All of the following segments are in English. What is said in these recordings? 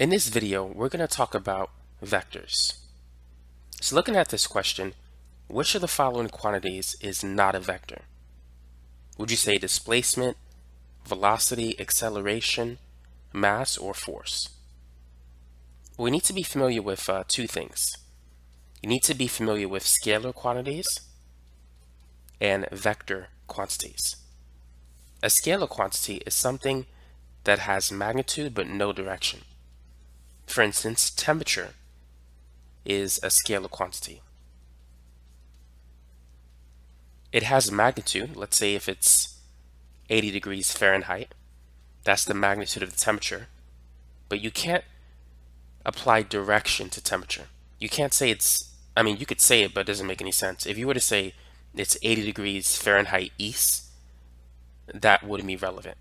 In this video, we're going to talk about vectors. So looking at this question, which of the following quantities is not a vector? Would you say displacement, velocity, acceleration, mass, or force? We need to be familiar with two things. You need to be familiar with scalar quantities and vector quantities. A scalar quantity is something that has magnitude but no direction. For instance, temperature is a scalar quantity. It has magnitude. Let's say if it's 80 degrees Fahrenheit, that's the magnitude of the temperature, but you can't apply direction to temperature. You can't say you could say it, but it doesn't make any sense. If you were to say it's 80 degrees Fahrenheit east, that wouldn't be relevant.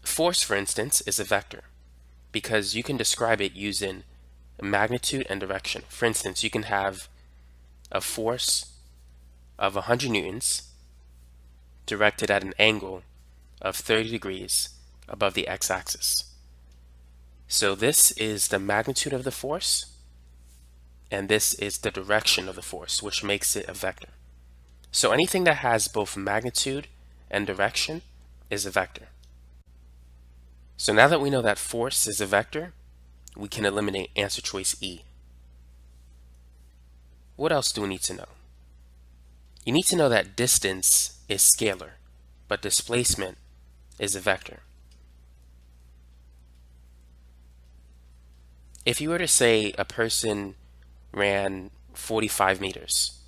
Force, for instance, is a vector because you can describe it using magnitude and direction. For instance, you can have a force of 100 newtons directed at an angle of 30 degrees above the x-axis. So this is the magnitude of the force, and this is the direction of the force, which makes it a vector. So anything that has both magnitude and direction is a vector. So now that we know that force is a vector, we can eliminate answer choice E. What else do we need to know? You need to know that distance is scalar, but displacement is a vector. If you were to say a person ran 45 meters,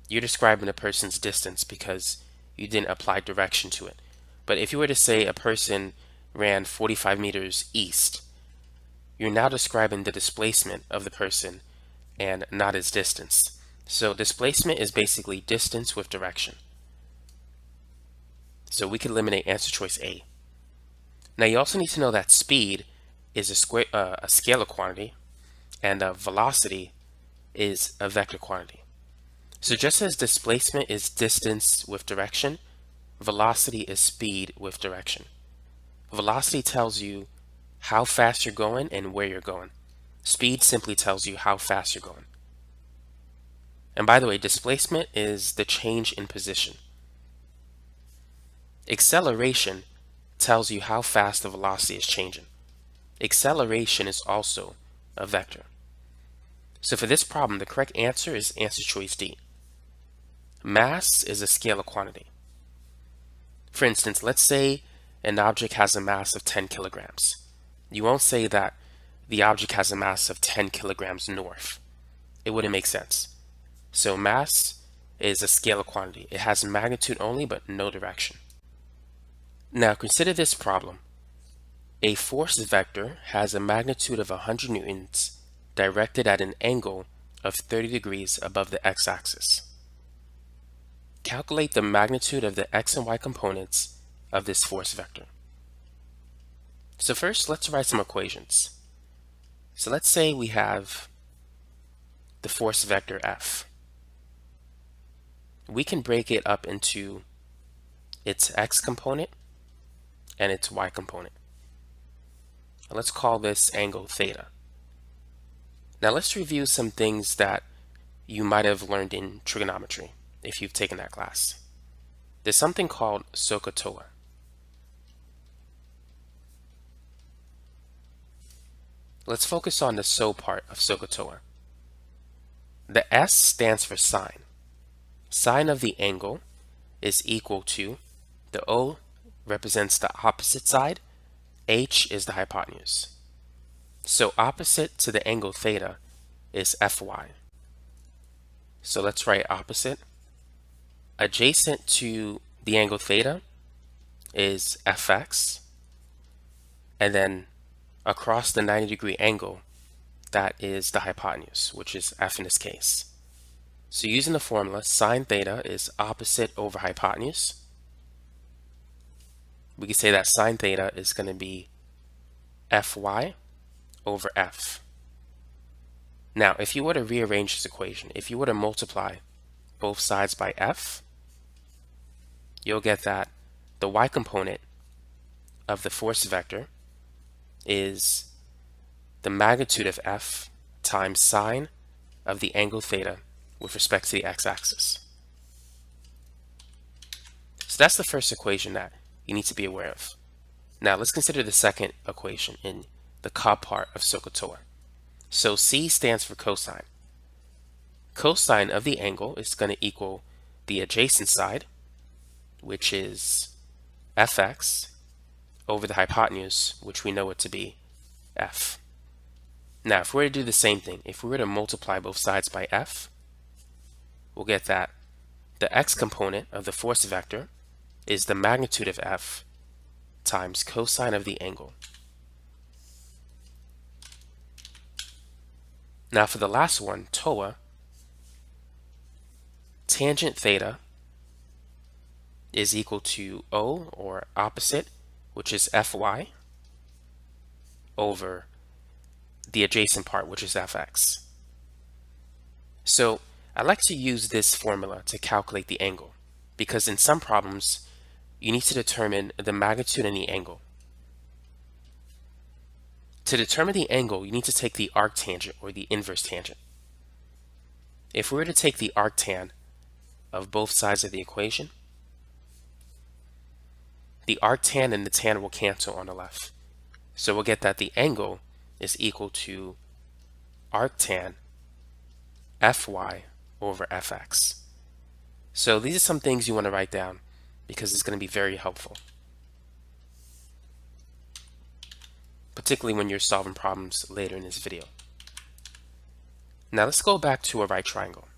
you're describing a person's distance because you didn't apply direction to it. But if you were to say a person ran 45 meters east, you're now describing the displacement of the person and not his distance. So displacement is basically distance with direction. So we can eliminate answer choice A. Now you also need to know that speed is a scalar quantity, and velocity is a vector quantity. So just as displacement is distance with direction, velocity is speed with direction. Velocity tells you how fast you're going and where you're going. Speed simply tells you how fast you're going. And by the way, displacement is the change in position. Acceleration tells you how fast the velocity is changing. Acceleration is also a vector. So for this problem, the correct answer is answer choice D. Mass is a scalar quantity. For instance, let's say an object has a mass of 10 kilograms. You won't say that the object has a mass of 10 kilograms north. It wouldn't make sense. So mass is a scalar quantity. It has magnitude only but no direction. Now consider this problem. A force vector has a magnitude of 100 newtons directed at an angle of 30 degrees above the x-axis. Calculate the magnitude of the x and y components of this force vector. So first, let's write some equations. So let's say we have the force vector F. We can break it up into its x component and its y component. Let's call this angle theta. Now let's review some things that you might have learned in trigonometry if you've taken that class. There's something called SOHCAHTOA. Let's focus on the SO part of SOHCAHTOA. The S stands for sine. Sine of the angle is equal to, the O represents the opposite side, H is the hypotenuse. So opposite to the angle theta is Fy. So let's write opposite. Adjacent to the angle theta is Fx. And then across the 90-degree angle, that is the hypotenuse, which is F in this case. So using the formula, sine theta is opposite over hypotenuse. We can say that sine theta is going to be Fy over F. Now, if you were to rearrange this equation, if you were to multiply both sides by F, you'll get that the y component of the force vector is the magnitude of f times sine of the angle theta with respect to the x-axis. So that's the first equation that you need to be aware of. Now let's consider the second equation in the cob part of SOHCAHTOA. So C stands for cosine. Cosine of the angle is going to equal the adjacent side, which is fx, over the hypotenuse, which we know it to be f. Now, if we were to do the same thing, if we were to multiply both sides by f, we'll get that the x component of the force vector is the magnitude of f times cosine of the angle. Now for the last one, TOA, tangent theta is equal to O, or opposite, which is Fy, over the adjacent part, which is Fx. So I like to use this formula to calculate the angle, because in some problems you need to determine the magnitude and the angle. To determine the angle, you need to take the arctangent or the inverse tangent. If we were to take the arctan of both sides of the equation, the arctan and the tan will cancel on the left. So we'll get that the angle is equal to arctan Fy over Fx. So these are some things you want to write down because it's going to be very helpful, particularly when you're solving problems later in this video. Now let's go back to a right triangle.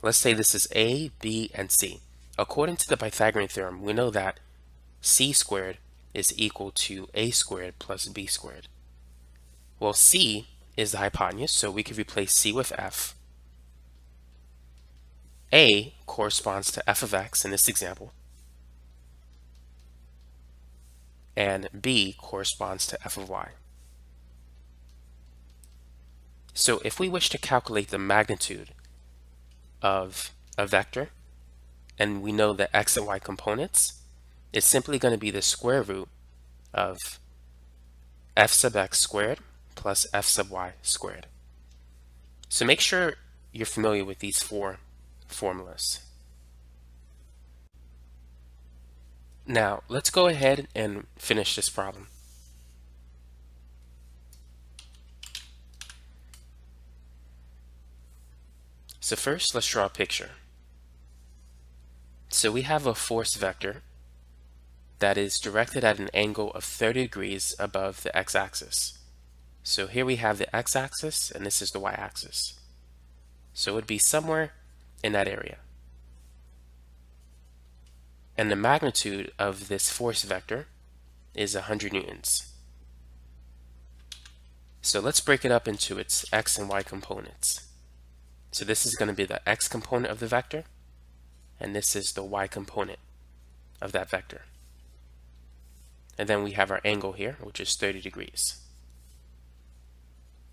Let's say this is A, B, and C. According to the Pythagorean theorem, we know that C squared is equal to A squared plus B squared. Well, C is the hypotenuse, so we could replace C with F. A corresponds to f of x in this example, and B corresponds to f of y. So if we wish to calculate the magnitude of a vector, and we know the x and y components, it's simply going to be the square root of f sub x squared plus f sub y squared. So make sure you're familiar with these four formulas. Now let's go ahead and finish this problem. So first, let's draw a picture. So we have a force vector that is directed at an angle of 30 degrees above the x-axis. So here we have the x-axis and this is the y-axis. So it would be somewhere in that area. And the magnitude of this force vector is 100 newtons. So let's break it up into its x and y components. So this is going to be the x component of the vector, and this is the y component of that vector. And then we have our angle here, which is 30 degrees.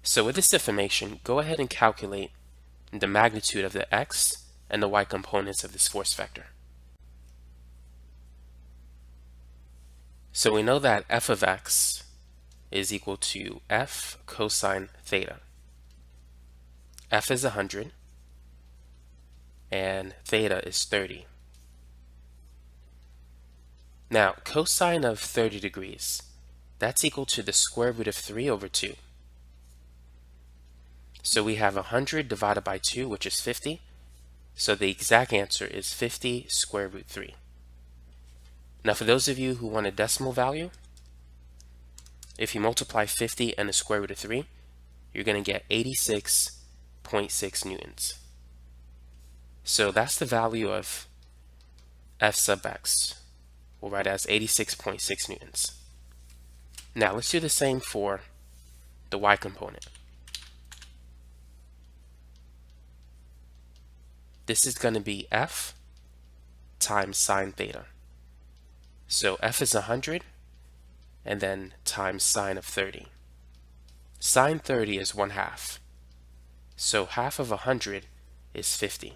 So with this information, go ahead and calculate the magnitude of the x and the y components of this force vector. So we know that f of x is equal to f cosine theta. F is 100 and theta is 30. Now cosine of 30 degrees, that's equal to the square root of 3 over 2. So we have 100 divided by 2, which is 50. So the exact answer is 50 square root 3. Now for those of you who want a decimal value, if you multiply 50 and the square root of 3, you're going to get 86.6 newtons. So that's the value of f sub x. We'll write it as 86.6 newtons. Now let's do the same for the y component. This is going to be f times sine theta. So f is 100 and then times sine of 30. Sine 30 is 1/2. So half of 100 is 50.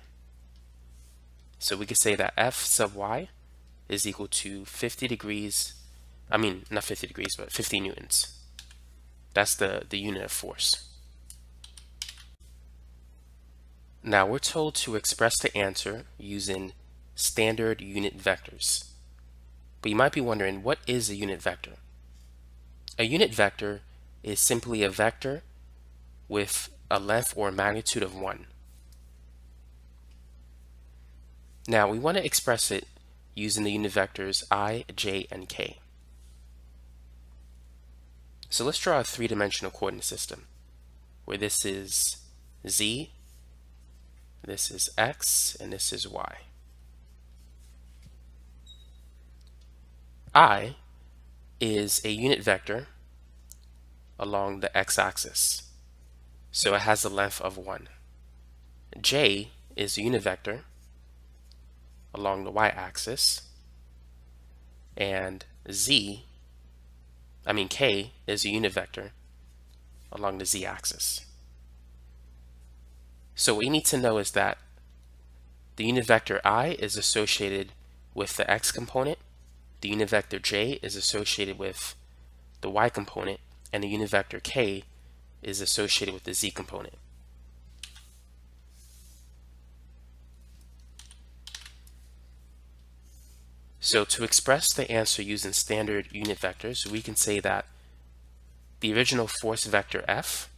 So we could say that f sub y is equal to 50 degrees, not 50 degrees, but 50 newtons. That's the unit of force. Now we're told to express the answer using standard unit vectors. But you might be wondering, what is a unit vector? A unit vector is simply a vector with a length or magnitude of 1. Now we want to express it using the unit vectors I, j, and k. So let's draw a three-dimensional coordinate system where this is z, this is x, and this is y. I is a unit vector along the x-axis, so it has a length of 1. J is a unit vector along the y-axis, and k is a unit vector along the z-axis. So what we need to know is that the unit vector I is associated with the x component, the unit vector j is associated with the y component, and the unit vector k is associated with the z component. So to express the answer using standard unit vectors, we can say that the original force vector F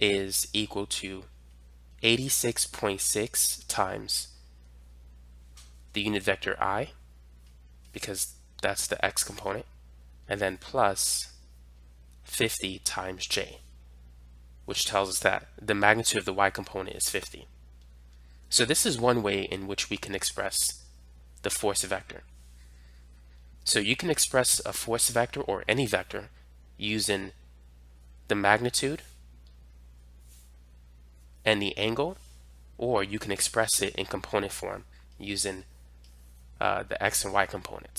is equal to 86.6 times the unit vector I, because that's the x component, and then plus 50 times j, which tells us that the magnitude of the y component is 50. So this is one way in which we can express the force vector. So you can express a force vector or any vector using the magnitude and the angle, or you can express it in component form using the x and y components.